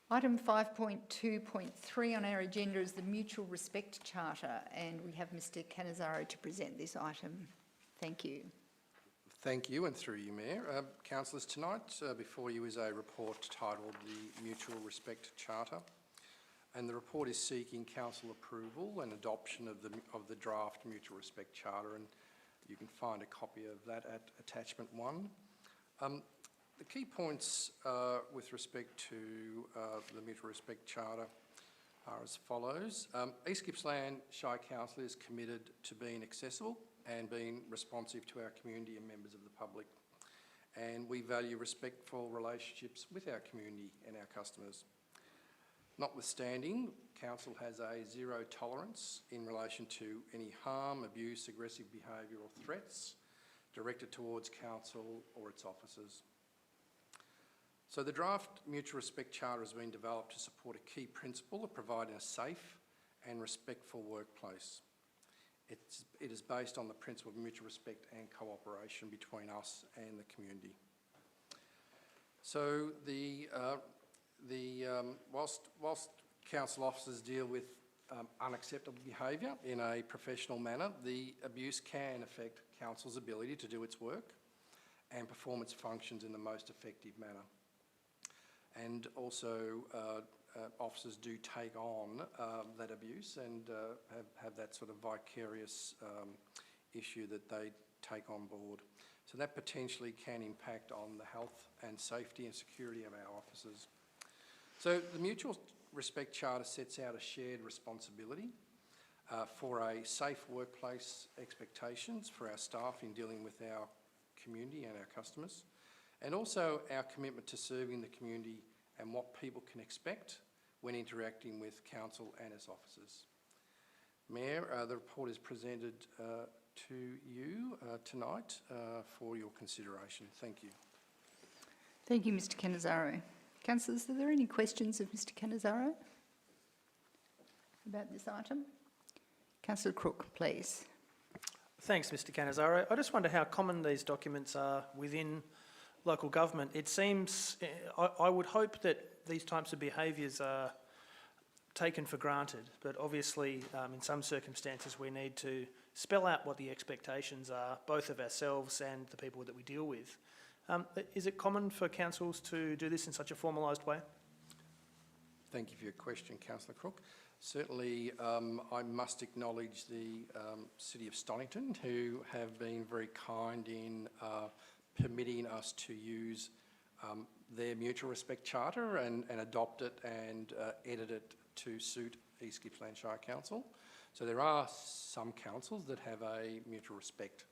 Item 5.2.3 on our agenda is the Mutual Respect Charter, and we have Mr Cannizaro to present this item. Thank you. Thank you, and through you, Mayor. Councillors, tonight before you is a report titled the Mutual Respect Charter, and the report is seeking council approval and adoption of the draft Mutual Respect Charter, and you can find a copy of that at attachment 1. The key points with respect to the Mutual Respect Charter are as follows. East Gippsland Shire Council is committed to being accessible and being responsive to our community and members of the public. And we value respectful relationships with our community and our customers. Notwithstanding, Council has a zero tolerance in relation to any harm, abuse, aggressive behaviour or threats directed towards Council or its officers. So the draft Mutual Respect Charter has been developed to support a key principle of providing a safe and respectful workplace. It is based on the principle of mutual respect and cooperation between us and the community. So whilst council officers deal with unacceptable behaviour in a professional manner, the abuse can affect council's ability to do its work and perform its functions in the most effective manner. And also officers do take on that abuse and have that sort of vicarious issue that they take on board. So that potentially can impact on the health and safety and security of our officers. So the Mutual Respect Charter sets out a shared responsibility for a safe workplace expectations for our staff in dealing with our community and our customers, and also our commitment to serving the community and what people can expect when interacting with council and its officers. Mayor, the report is presented to you tonight for your consideration. Thank you. Thank you, Mr Cannizaro. Councillors, are there any questions of Mr Cannizaro about this item? Councillor Crook, please. Thanks, Mr Cannizaro. I just wonder how common these documents are within local government. It seems, I would hope that these types of behaviours are taken for granted, but obviously in some circumstances we need to spell out what the expectations are, both of ourselves and the people that we deal with. Is it common for councils to do this in such a formalised way? Thank you for your question, Councillor Crook. Certainly, I must acknowledge the City of Stonnington, who have been very kind in permitting us to use their Mutual Respect Charter and adopt it and edit it to suit East Gippsland Shire Council. So there are some councils that have a mutual respect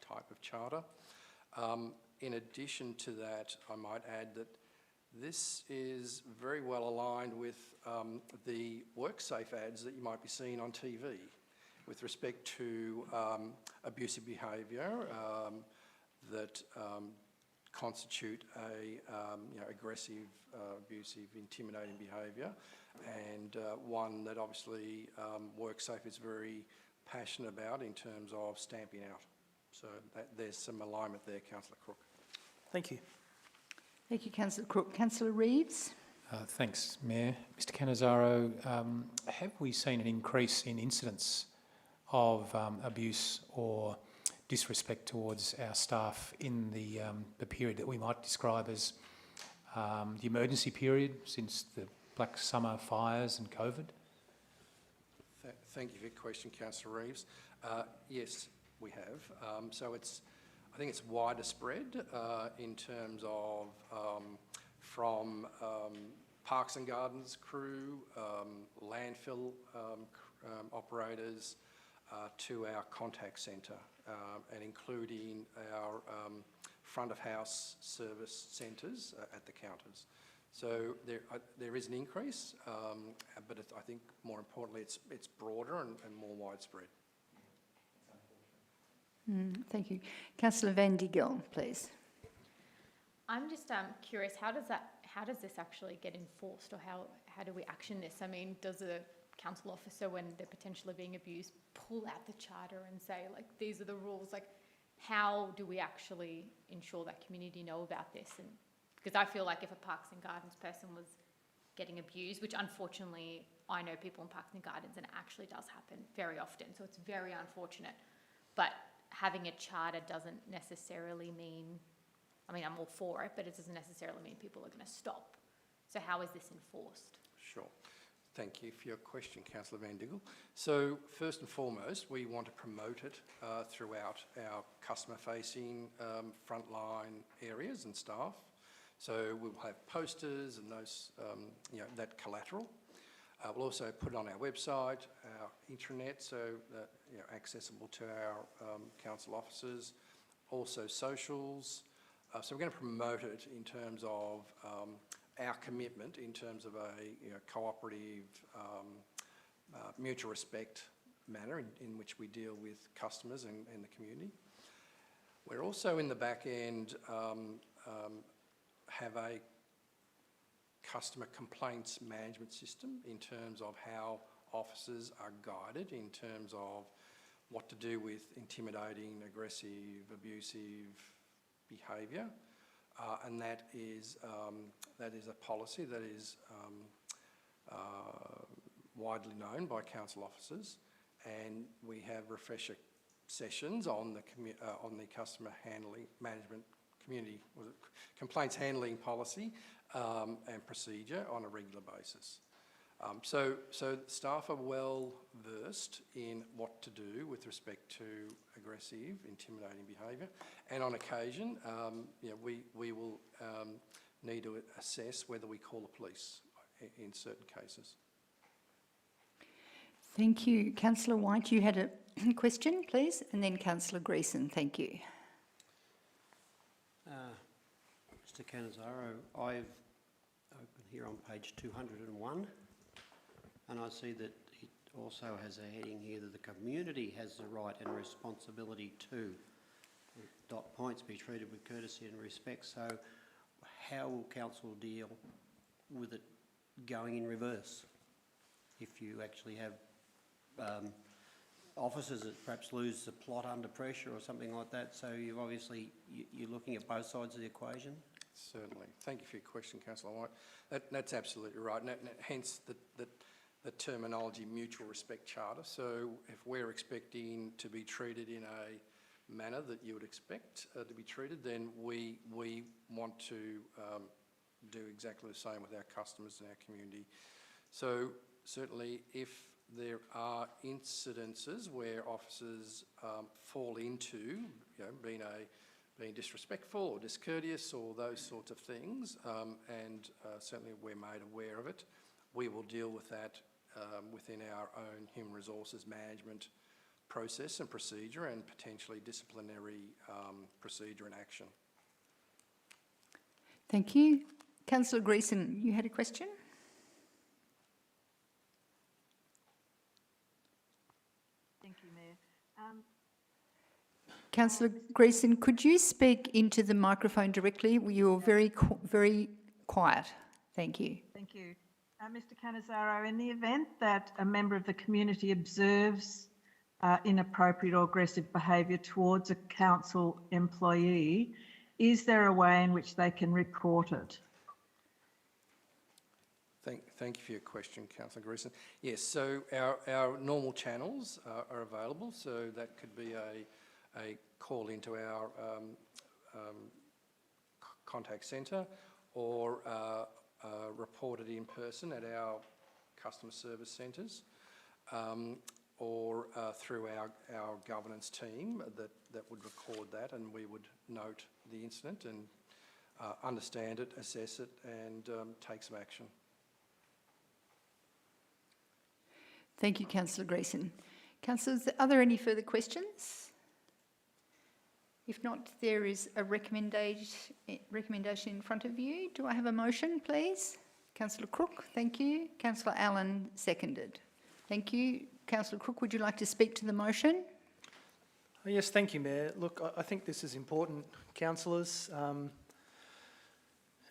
type of charter. In addition to that, I might add that this is very well aligned with the WorkSafe ads that you might be seeing on TV with respect to abusive behaviour that constitute a aggressive, abusive, intimidating behaviour, and one that obviously WorkSafe is very passionate about in terms of stamping out. So there's some alignment there, Councillor Crook. Thank you. Thank you, Councillor Crook. Councillor Reeves. Thanks, Mayor. Mr Cannizaro, have we seen an increase in incidents of abuse or disrespect towards our staff in the period that we might describe as the emergency period since the Black Summer fires and COVID? Thank you for your question, Councillor Reeves. Yes, we have. So I think it's wider spread in terms of from Parks and Gardens crew, landfill operators, to our contact centre, and including our front of house service centres at the counters. So there is an increase, but I think more importantly it's broader and more widespread. Thank you. Councillor Van Diegal, please. I'm just curious, how does this actually get enforced, or how do we action this? I mean, does a council officer, when they're potentially being abused, pull out the charter and say, like, these are the rules? Like, how do we actually ensure that community know about this? And because I feel like if a Parks and Gardens person was getting abused, which unfortunately I know people in Parks and Gardens and it actually does happen very often, so it's very unfortunate. But having a charter doesn't necessarily mean, I mean, I'm all for it, but it doesn't necessarily mean people are going to stop. So how is this enforced? Sure. Thank you for your question, Councillor Van Diggle. So first and foremost, we want to promote it throughout our customer-facing frontline areas and staff. So we'll have posters and those, that collateral. We'll also put it on our website, our intranet, so that accessible to our council officers. Also socials. So we're going to promote it in terms of our commitment in terms of a cooperative, mutual respect manner in which we deal with customers and the community. We're also in the back end have a customer complaints management system in terms of how officers are guided in terms of what to do with intimidating, aggressive, abusive behaviour. And that is a policy that is widely known by council officers, and we have refresher sessions on the customer handling management complaints handling policy and procedure on a regular basis. So staff are well versed in what to do with respect to aggressive, intimidating behaviour, and on occasion, we will need to assess whether we call the police in certain cases. Thank you. Councillor White, you had a question, please, and then Councillor Greason. Thank you. Mr. Cannizzaro, I've opened here on page 201, and I see that it also has a heading here that the community has the right and responsibility to dot points be treated with courtesy and respect. So how will council deal with it going in reverse if you actually have officers that perhaps lose the plot under pressure or something like that? So you've obviously, you're looking at both sides of the equation? Certainly. Thank you for your question, Councillor White. That's absolutely right, and hence the terminology mutual respect charter. So if we're expecting to be treated in a manner that you would expect to be treated, then we want to do exactly the same with our customers and our community. So certainly if there are incidences where officers fall into being disrespectful or discourteous or those sorts of things, and certainly we're made aware of it, we will deal with that within our own human resources management process and procedure, and potentially disciplinary procedure and action. Thank you. Councillor Greason, you had a question? Thank you, Mayor. Councillor Greason, could you speak into the microphone directly? You're very quiet. Thank you. Thank you. Mr. Cannizzaro, in the event that a member of the community observes inappropriate or aggressive behaviour towards a council employee, is there a way in which they can report it? Thank you for your question, Councillor Greason. Yes, so our normal channels are available, so that could be a call into our contact centre, or reported in person at our customer service centres, or through our governance team that would record that, and we would note the incident and understand it, assess it, and take some action. Thank you, Councillor Greason. Councillors, are there any further questions? If not, there is a recommendation in front of you. Do I have a motion, please? Councillor Crook, thank you. Councillor Allen, seconded. Thank you. Councillor Crook, would you like to speak to the motion? Yes, thank you, Mayor. Look, I think this is important, councillors.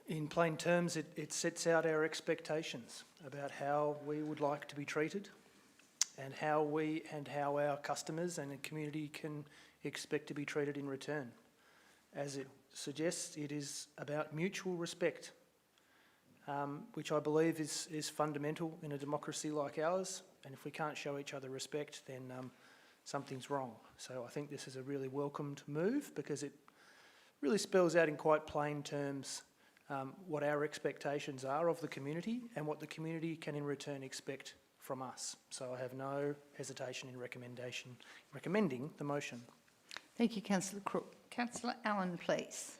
In plain terms, it sets out our expectations about how we would like to be treated, and how our customers and the community can expect to be treated in return. As it suggests, it is about mutual respect. which I believe is fundamental in a democracy like ours. And if we can't show each other respect, then something's wrong. So I think this is a really welcomed move because it really spells out in quite plain terms what our expectations are of the community and what the community can in return expect from us. So I have no hesitation in recommending the motion. Thank you, Councillor Crook. Councillor Allen, please.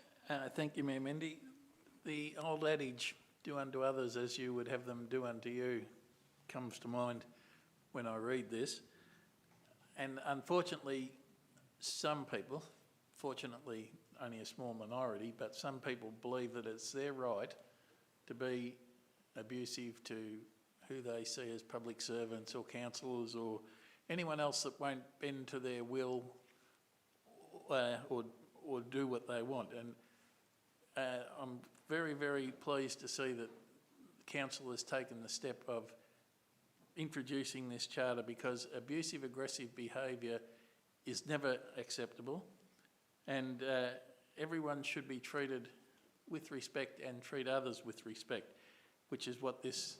Thank you, Mayor Mendy. The old adage, do unto others as you would have them do unto you, comes to mind when I read this. And unfortunately, some people, fortunately only a small minority, but some people believe that it's their right to be abusive to who they see as public servants or councillors or anyone else that won't bend to their will or do what they want. And I'm very, very pleased to see that council has taken the step of introducing this charter, because abusive, aggressive behaviour is never acceptable, and everyone should be treated with respect and treat others with respect, which is what this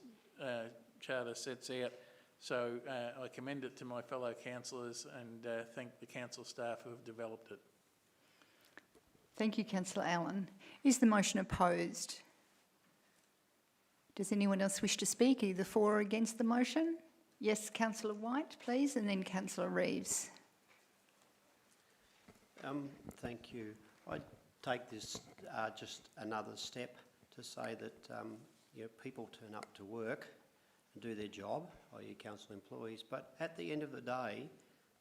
charter sets out. So I commend it to my fellow councillors and thank the council staff who have developed it. Thank you, Councillor Allen. Is the motion opposed? Does anyone else wish to speak, either for or against the motion? Yes, Councillor White, please, and then Councillor Reeves. Thank you. I take this just another step to say that people turn up to work and do their job, i.e. council employees, but at the end of the day,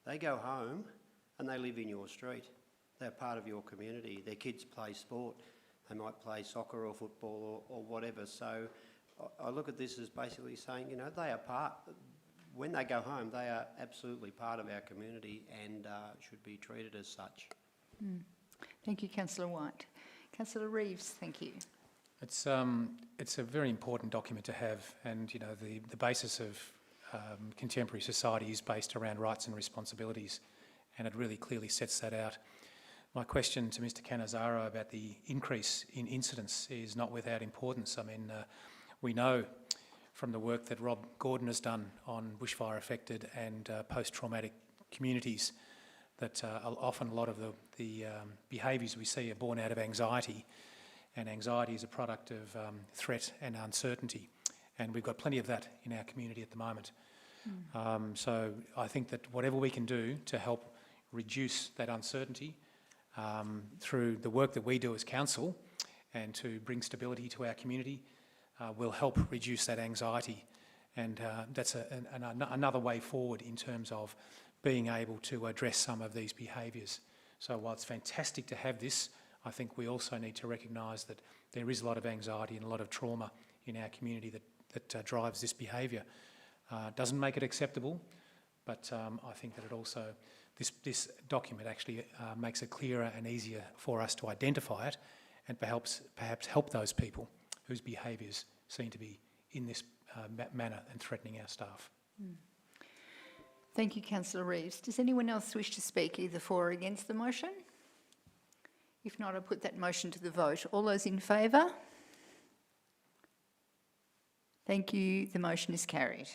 they go home and they live in your street. They're part of your community. Their kids play sport. They might play soccer or football or whatever. So I look at this as basically saying, they are part, when they go home, they are absolutely part of our community and should be treated as such. Thank you, Councillor White. Councillor Reeves, thank you. It's a very important document to have, and the basis of contemporary society is based around rights and responsibilities, and it really clearly sets that out. My question to Mr Cannizzaro about the increase in incidents is not without importance. I mean, we know from the work that Rob Gordon has done on bushfire affected and post-traumatic communities that often a lot of the behaviours we see are born out of anxiety, and anxiety is a product of threat and uncertainty, and we've got plenty of that in our community at the moment. So I think that whatever we can do to help reduce that uncertainty through the work that we do as council and to bring stability to our community will help reduce that anxiety, and that's another way forward in terms of being able to address some of these behaviours. So while it's fantastic to have this, I think we also need to recognise that there is a lot of anxiety and a lot of trauma in our community that drives this behaviour. Doesn't make it acceptable, but I think that it also, this document actually makes it clearer and easier for us to identify it and perhaps help those people whose behaviours seem to be in this manner and threatening our staff. Thank you, Councillor Reeves. Does anyone else wish to speak, either for or against the motion? If not, I'll put that motion to the vote. All those in favour? Thank you. The motion is carried.